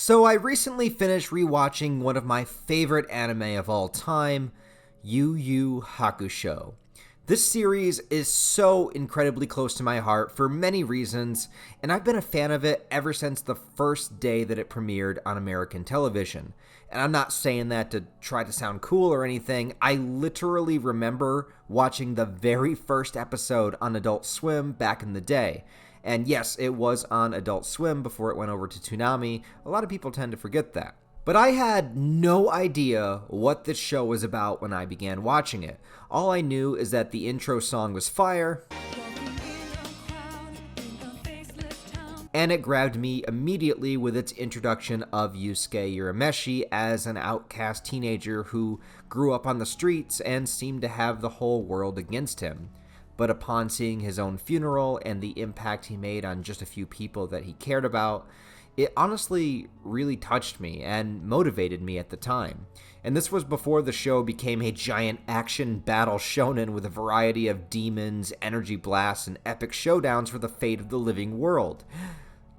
So I recently finished rewatching one of my favorite anime of all time, Yu Yu Hakusho. This series is so incredibly close to my heart for many reasons, and I've been a fan of it ever since the first day that it premiered on American television. And I'm not saying that to try to sound cool or anything. I literally remember watching the very first episode on Adult Swim back in the day. And yes, it was on Adult Swim before it went over to Toonami. A lot of people tend to forget that. But I had no idea what this show was about when I began watching it. All I knew is that the intro song was fire, and it grabbed me immediately with its introduction of Yusuke Urameshi as an outcast teenager who grew up on the streets and seemed to have the whole world against him. But upon seeing his own funeral and the impact he made on just a few people that he cared about, it honestly really touched me and motivated me at the time. And this was before the show became a giant action battle shonen with a variety of demons, energy blasts, and epic showdowns for the fate of the living world.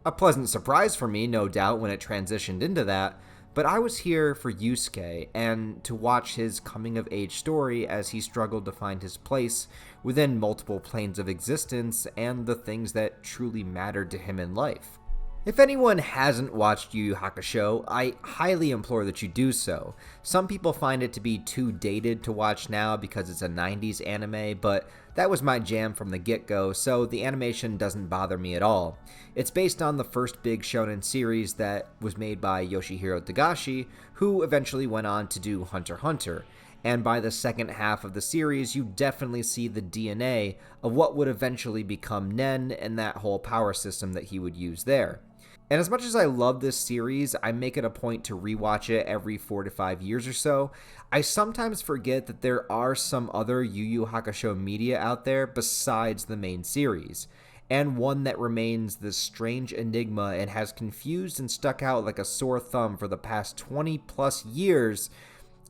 A pleasant surprise for me, no doubt, when it transitioned into that, but I was here for Yusuke and to watch his coming-of-age story as he struggled to find his place within multiple planes of existence and the things that truly mattered to him in life. If anyone hasn't watched Yu Yu Hakusho, I highly implore that you do so. Some people find it to be too dated to watch now because it's a 90s anime, but that was my jam from the get-go, so the animation doesn't bother me at all. It's based on the first big shonen series that was made by Yoshihiro Togashi, who eventually went on to do Hunter x Hunter. And by the second half of the series, you definitely see the DNA of what would eventually become Nen and that whole power system that he would use there. And as much as I love this series, I make it a point to rewatch it every 4 to 5 years or so. I sometimes forget that there are some other Yu Yu Hakusho media out there besides the main series. And one that remains this strange enigma and has confused and stuck out like a sore thumb for the past 20 plus years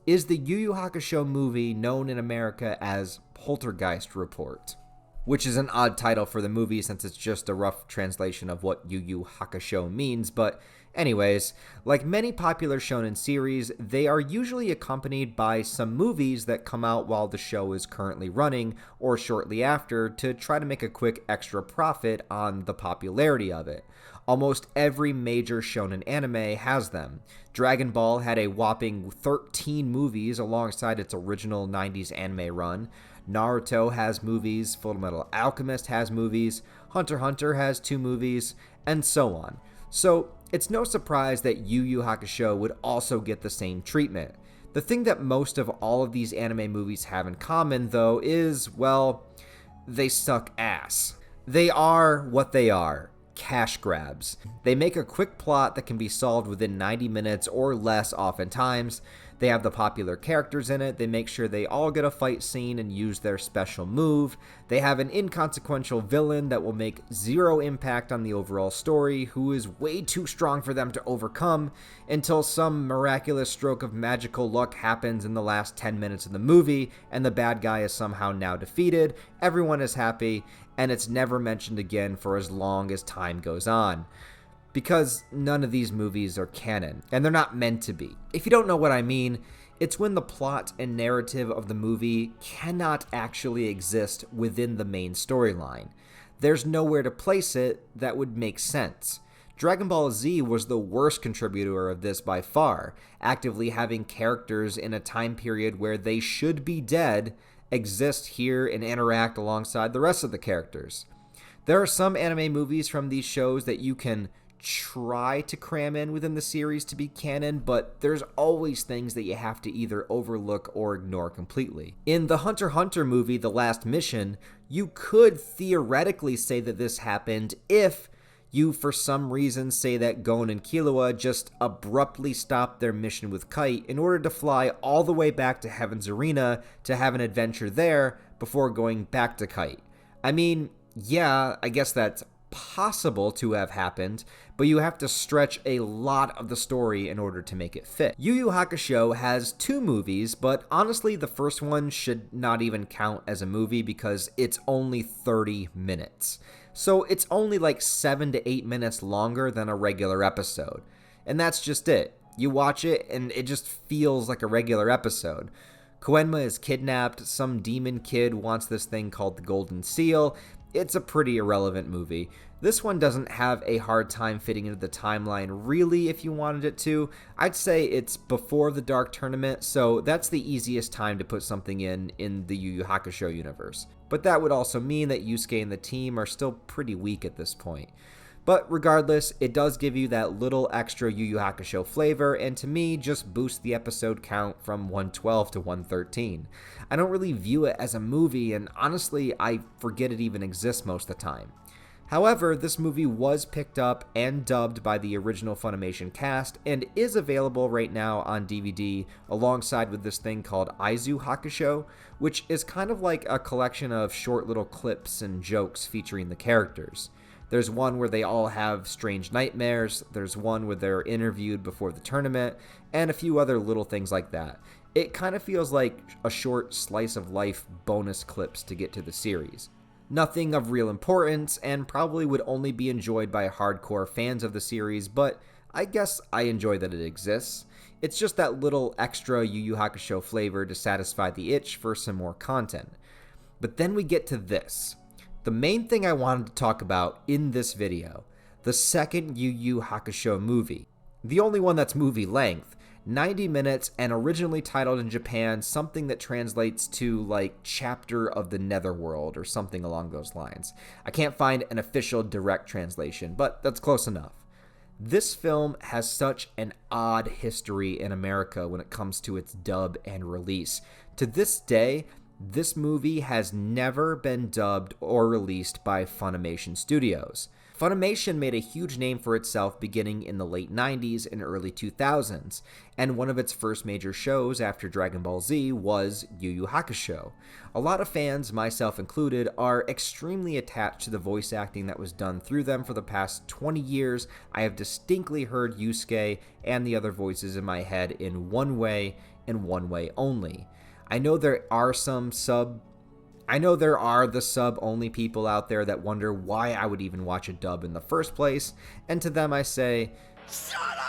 is the Yu Yu Hakusho movie known in America as Poltergeist Report, which is an odd title for the movie since it's just a rough translation of what Yu Yu Hakusho means, but anyways, like many popular shonen series, they are usually accompanied by some movies that come out while the show is currently running or shortly after to try to make a quick extra profit on the popularity of it. Almost every major shonen anime has them. Dragon Ball had a whopping 13 movies alongside its original 90s anime run. Naruto has movies, Fullmetal Alchemist has movies, Hunter x Hunter has 2 movies, and so on. So it's no surprise that Yu Yu Hakusho would also get the same treatment. The thing that most of all of these anime movies have in common, though, is, well, they suck ass. They are what they are. Cash grabs. They make a quick plot that can be solved within 90 minutes or less oftentimes. They have the popular characters in it. They make sure they all get a fight scene and use their special move. They have an inconsequential villain that will make zero impact on the overall story, who is way too strong for them to overcome until some miraculous stroke of magical luck happens in the last 10 minutes of the movie and the bad guy is somehow now defeated. Everyone is happy, and it's never mentioned again for as long as time goes on. Because none of these movies are canon, and they're not meant to be. If you don't know what I mean, it's when the plot and narrative of the movie cannot actually exist within the main storyline. There's nowhere to place it that would make sense. Dragon Ball Z was the worst contributor of this by far, actively having characters in a time period where they should be dead exist here and interact alongside the rest of the characters. There are some anime movies from these shows that you can try to cram in within the series to be canon, but there's always things that you have to either overlook or ignore completely. In the Hunter x Hunter movie, The Last Mission, you could theoretically say that this happened if you for some reason say that Gon and Killua just abruptly stopped their mission with Kite in order to fly all the way back to Heaven's Arena to have an adventure there before going back to Kite. I mean, yeah, I guess that's possible to have happened, but you have to stretch a lot of the story in order to make it fit. Yu Yu Hakusho has 2 movies, but honestly the first one should not even count as a movie because it's only 30 minutes. So it's only like 7 to 8 minutes longer than a regular episode. And that's just it. You watch it and it just feels like a regular episode. Koenma is kidnapped, some demon kid wants this thing called the Golden Seal. It's a pretty irrelevant movie. This one doesn't have a hard time fitting into the timeline really if you wanted it to. I'd say it's before the Dark Tournament, so that's the easiest time to put something in the Yu Yu Hakusho universe. But that would also mean that Yusuke and the team are still pretty weak at this point. But regardless, it does give you that little extra Yu Yu Hakusho flavor, and to me, just boosts the episode count from 112 to 113. I don't really view it as a movie, and honestly, I forget it even exists most of the time. However, this movie was picked up and dubbed by the original Funimation cast, and is available right now on DVD alongside with this thing called Aizu Hakusho, which is kind of like a collection of short little clips and jokes featuring the characters. There's one where they all have strange nightmares, there's one where they're interviewed before the tournament, and a few other little things like that. It kind of feels like a short slice of life bonus clips to get to the series. Nothing of real importance, and probably would only be enjoyed by hardcore fans of the series, but I guess I enjoy that it exists. It's just that little extra Yu Yu Hakusho flavor to satisfy the itch for some more content. But then we get to this. The main thing I wanted to talk about in this video, the second Yu Yu Hakusho movie. The only one that's movie length, 90 minutes, and originally titled in Japan something that translates to like Chapter of the Netherworld or something along those lines. I can't find an official direct translation, but that's close enough. This film has such an odd history in America when it comes to its dub and release. To this day, this movie has never been dubbed or released by Funimation Studios. Funimation made a huge name for itself beginning in the late 90s and early 2000s, and one of its first major shows after Dragon Ball Z was Yu Yu Hakusho. A lot of fans, myself included, are extremely attached to the voice acting that was done through them for the past 20 years. I have distinctly heard Yusuke and the other voices in my head in one way and one way only. I know there are the sub-only people out there that wonder why I would even watch a dub in the first place, and to them I say, shut up!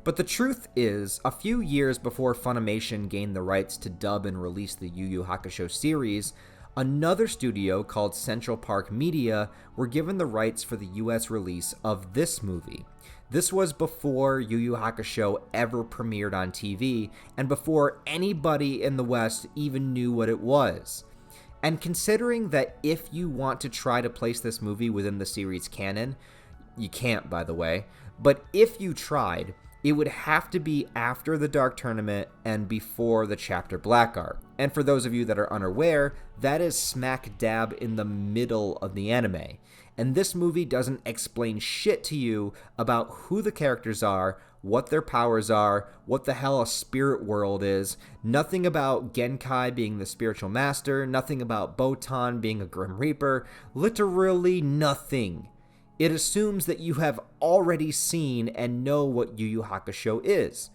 But the truth is, a few years before Funimation gained the rights to dub and release the Yu Yu Hakusho series, another studio called Central Park Media were given the rights for the US release of this movie. This was before Yu Yu Hakusho ever premiered on TV, and before anybody in the West even knew what it was. And considering that if you want to try to place this movie within the series canon, you can't, by the way, but if you tried, it would have to be after the Dark Tournament and before the Chapter Black arc. And for those of you that are unaware, that is smack dab in the middle of the anime. And this movie doesn't explain shit to you about who the characters are, what their powers are, what the hell a spirit world is, nothing about Genkai being the spiritual master, nothing about Botan being a Grim Reaper, literally nothing. It assumes that you have already seen and know what Yu Yu Hakusho is.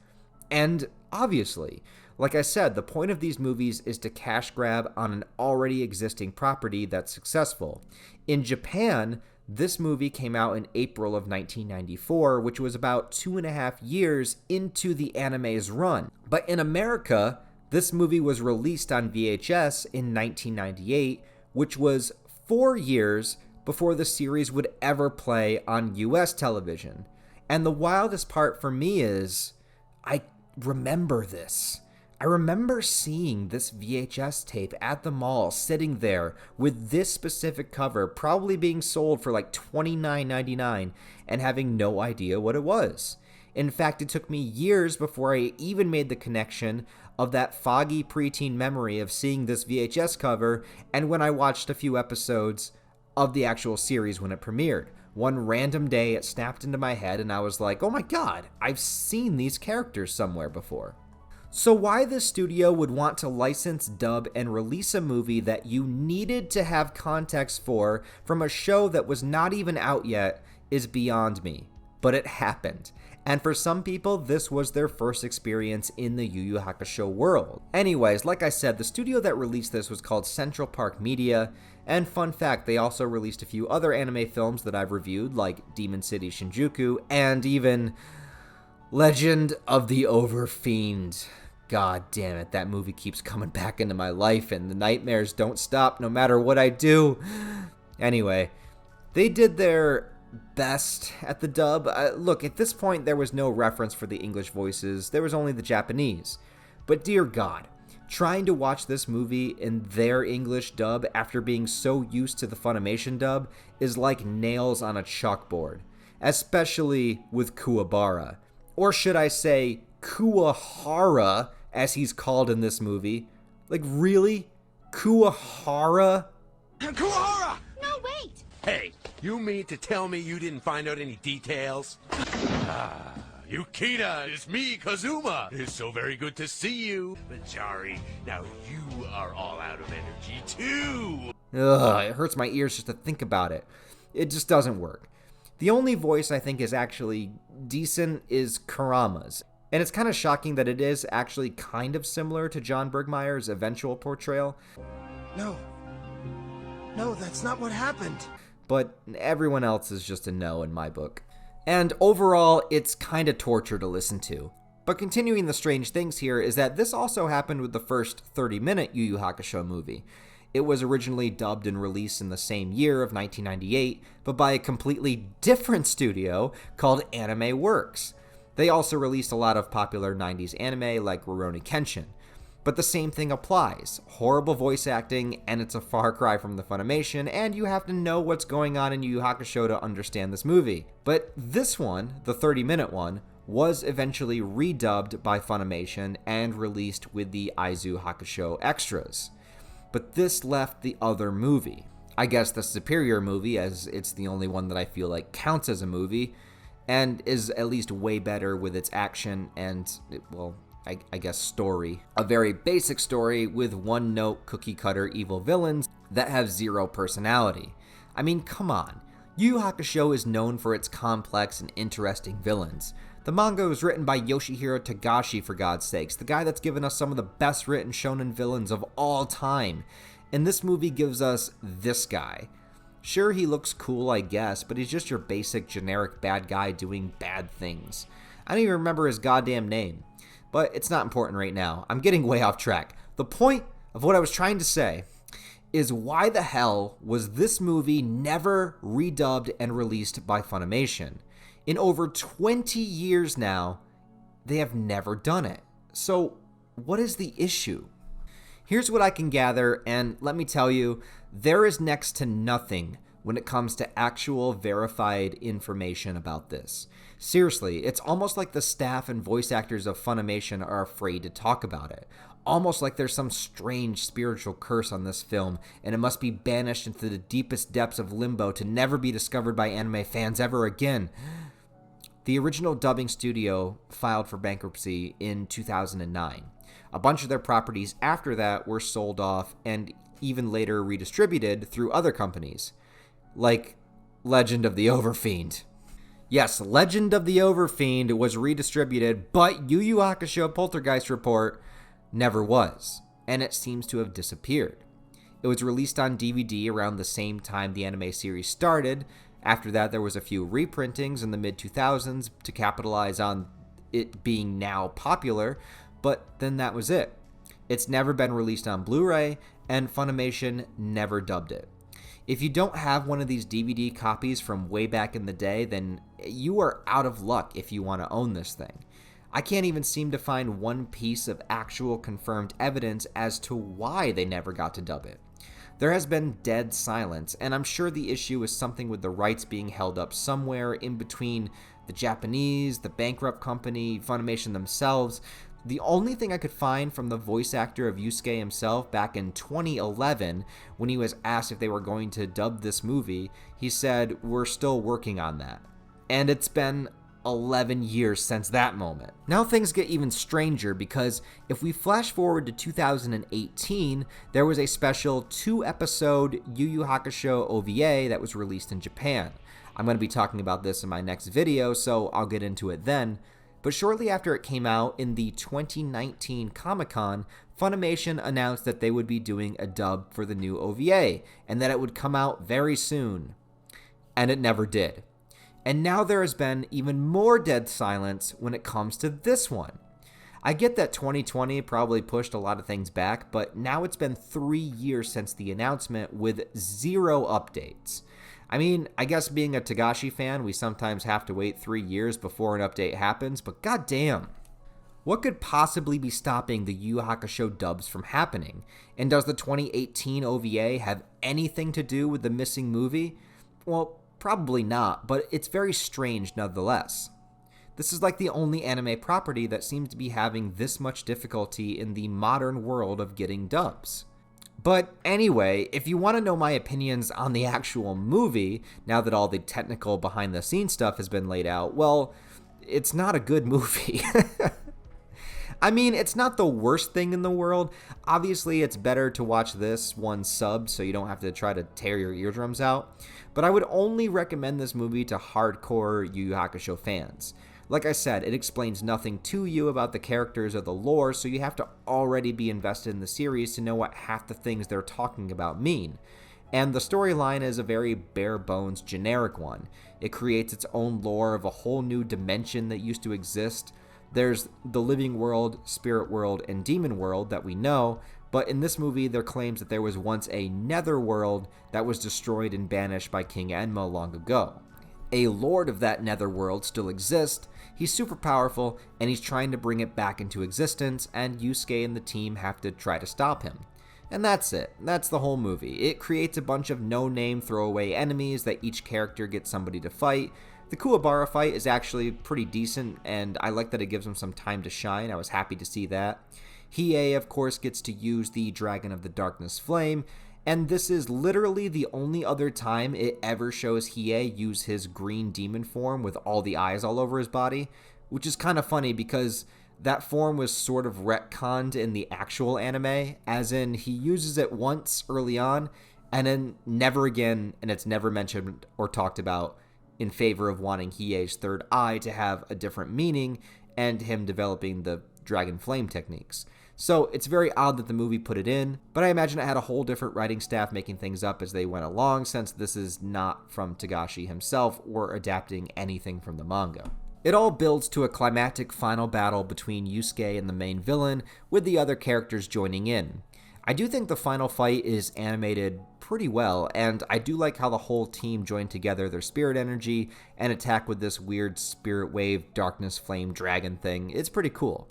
And obviously, like I said, the point of these movies is to cash grab on an already existing property that's successful. In Japan, this movie came out in April of 1994, which was about 2.5 years into the anime's run. But in America, this movie was released on VHS in 1998, which was 4 years before the series would ever play on US television. And the wildest part for me is, I remember this. I remember seeing this VHS tape at the mall, sitting there with this specific cover, probably being sold for like $29.99, and having no idea what it was. In fact, it took me years before I even made the connection of that foggy preteen memory of seeing this VHS cover, and when I watched a few episodes of the actual series when it premiered. One random day, it snapped into my head, and I was like, oh my god, I've seen these characters somewhere before. So why this studio would want to license, dub, and release a movie that you needed to have context for from a show that was not even out yet is beyond me. but it happened. And for some people, this was their first experience in the Yu Yu Hakusho world. Anyways, like I said, the studio that released this was called Central Park Media, and fun fact, they also released a few other anime films that I've reviewed, like Demon City Shinjuku, and even Legend of the Overfiend. God damn it, that movie keeps coming back into my life, and the nightmares don't stop no matter what I do. Anyway, they did their best at the dub. Look, at this point, there was no reference for the English voices. There was only the Japanese. But dear God, trying to watch this movie in their English dub after being so used to the Funimation dub is like nails on a chalkboard, especially with Kuwabara. Or should I say Kuwahara, as he's called in this movie. Like, really? Kuwahara? Kuwahara! No, wait! Hey, you mean to tell me you didn't find out any details? Yukina, it's me, Kazuma. It's so very good to see you. But Jari, now you are all out of energy too. Ugh, it hurts my ears just to think about it. It just doesn't work. The only voice I think is actually decent is Kurama's. And it's kind of shocking that it is actually kind of similar to John Bergmeyer's eventual portrayal. No, that's not what happened. But everyone else is just a no in my book. And overall, it's kind of torture to listen to. But continuing the strange things here is that this also happened with the first 30-minute Yu Yu Hakusho movie. It was originally dubbed and released in the same year of 1998, but by a completely different studio called Anime Works. They also released a lot of popular 90s anime like Rurouni Kenshin. But the same thing applies. Horrible voice acting, and it's a far cry from the Funimation, and you have to know what's going on in Yu Yu Hakusho to understand this movie. But this one, the 30-minute one, was eventually redubbed by Funimation and released with the Aizu Hakusho extras. But this left the other movie. I guess the superior movie, as it's the only one that I feel like counts as a movie, and is at least way better with its action and, well, I guess story. A very basic story with one-note cookie-cutter evil villains that have zero personality. I mean, come on. Yu Yu Hakusho is known for its complex and interesting villains. The manga was written by Yoshihiro Togashi, for God's sakes, the guy that's given us some of the best written shonen villains of all time. And this movie gives us this guy. Sure, he looks cool, I guess, but he's just your basic generic bad guy doing bad things. I don't even remember his goddamn name. But it's not important right now. I'm getting way off track. The point of what I was trying to say is why the hell was this movie never redubbed and released by Funimation? In over 20 years now, they have never done it. So what is the issue? Here's what I can gather, and let me tell you, there is next to nothing when it comes to actual verified information about this. Seriously, it's almost like the staff and voice actors of Funimation are afraid to talk about it. Almost like there's some strange spiritual curse on this film, and it must be banished into the deepest depths of limbo to never be discovered by anime fans ever again. The original dubbing studio filed for bankruptcy in 2009. A bunch of their properties after that were sold off and even later redistributed through other companies, like Legend of the Overfiend. Yes, Legend of the Overfiend was redistributed, but Yu Yu Hakusho Poltergeist Report never was, and it seems to have disappeared. It was released on DVD around the same time the anime series started. After that, there was a few reprintings in the mid-2000s to capitalize on it being now popular, but then that was it. It's never been released on Blu-ray, and Funimation never dubbed it. If you don't have one of these DVD copies from way back in the day, then you are out of luck if you want to own this thing. I can't even seem to find one piece of actual confirmed evidence as to why they never got to dub it. There has been dead silence, and I'm sure the issue is something with the rights being held up somewhere in between the Japanese, the bankrupt company, Funimation themselves. The only thing I could find from the voice actor of Yusuke himself back in 2011, when he was asked if they were going to dub this movie, he said, "We're still working on that." And it's been 11 years since that moment. Now things get even stranger because if we flash forward to 2018, there was a special 2-episode Yu Yu Hakusho OVA that was released in Japan. I'm going to be talking about this in my next video, so I'll get into it then. But shortly after it came out in the 2019 Comic-Con, Funimation announced that they would be doing a dub for the new OVA, and that it would come out very soon. And it never did. And now there has been even more dead silence when it comes to this one. I get that 2020 probably pushed a lot of things back, but now it's been 3 years since the announcement with 0 updates. I mean, I guess being a Togashi fan, we sometimes have to wait 3 years before an update happens, but goddamn. What could possibly be stopping the Yu Yu Hakusho dubs from happening? And does the 2018 OVA have anything to do with the missing movie? Well, probably not, but it's very strange nonetheless. This is like the only anime property that seems to be having this much difficulty in the modern world of getting dubs. But anyway, if you want to know my opinions on the actual movie, now that all the technical behind the scenes stuff has been laid out, well, it's not a good movie. I mean, it's not the worst thing in the world. Obviously, it's better to watch this one sub so you don't have to try to tear your eardrums out. But I would only recommend this movie to hardcore Yu Yu Hakusho fans. Like I said, it explains nothing to you about the characters or the lore, so you have to already be invested in the series to know what half the things they're talking about mean. And the storyline is a very bare-bones generic one. It creates its own lore of a whole new dimension that used to exist. There's the living world, spirit world, and demon world that we know, but in this movie there claims that there was once a nether world that was destroyed and banished by King Enma long ago. A lord of that nether world still exists, he's super powerful, and he's trying to bring it back into existence, and Yusuke and the team have to try to stop him. And that's it. That's the whole movie. It creates a bunch of no-name throwaway enemies that each character gets somebody to fight. The Kuwabara fight is actually pretty decent, and I like that it gives him some time to shine. I was happy to see that. Hiei, of course, gets to use the Dragon of the Darkness Flame, and this is literally the only other time it ever shows Hiei use his green demon form with all the eyes all over his body, which is kind of funny because that form was sort of retconned in the actual anime, as in he uses it once early on, and then never again, and it's never mentioned or talked about, in favor of wanting Hiei's third eye to have a different meaning and him developing the dragon flame techniques. So it's very odd that the movie put it in, but I imagine it had a whole different writing staff making things up as they went along, since this is not from Togashi himself or adapting anything from the manga. It all builds to a climactic final battle between Yusuke and the main villain, with the other characters joining in. I do think the final fight is animated pretty well, and I do like how the whole team joined together their spirit energy and attack with this weird spirit wave darkness flame dragon thing. It's pretty cool.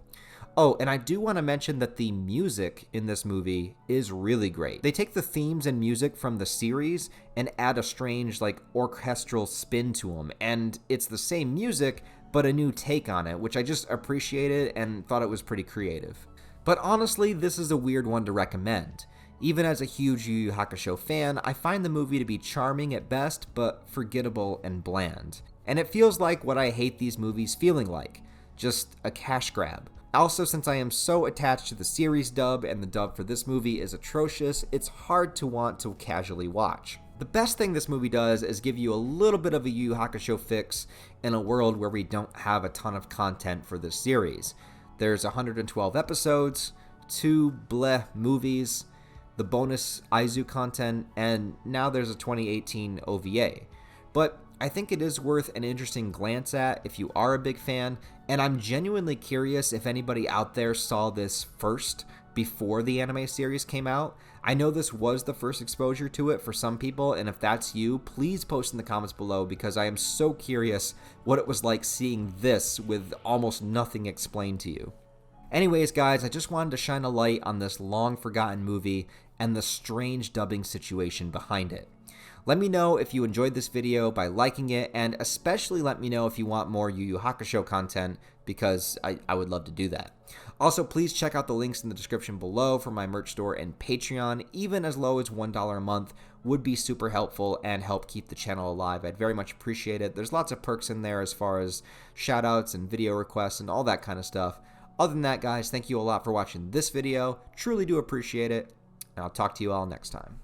Oh, and I do want to mention that the music in this movie is really great. They take the themes and music from the series and add a strange, like, orchestral spin to them, and it's the same music, but a new take on it, which I just appreciated and thought it was pretty creative. But honestly, this is a weird one to recommend. Even as a huge Yu Yu Hakusho fan, I find the movie to be charming at best, but forgettable and bland. And it feels like what I hate these movies feeling like, just a cash grab. Also, since I am so attached to the series dub and the dub for this movie is atrocious, it's hard to want to casually watch. The best thing this movie does is give you a little bit of a Yu Yu Hakusho fix in a world where we don't have a ton of content for this series. There's 112 episodes, 2 bleh movies, the bonus Aizu content, and now there's a 2018 OVA. But I think it is worth an interesting glance at if you are a big fan, and I'm genuinely curious if anybody out there saw this first before the anime series came out. I know this was the first exposure to it for some people, and if that's you, please post in the comments below because I am so curious what it was like seeing this with almost nothing explained to you. Anyways, guys, I just wanted to shine a light on this long-forgotten movie and the strange dubbing situation behind it. Let me know if you enjoyed this video by liking it, and especially let me know if you want more Yu Yu Hakusho content, because I would love to do that. Also, please check out the links in the description below for my merch store and Patreon. Even as low as $1 a month would be super helpful and help keep the channel alive. I'd very much appreciate it. There's lots of perks in there as far as shoutouts and video requests and all that kind of stuff. Other than that, guys, thank you a lot for watching this video. Truly do appreciate it, and I'll talk to you all next time.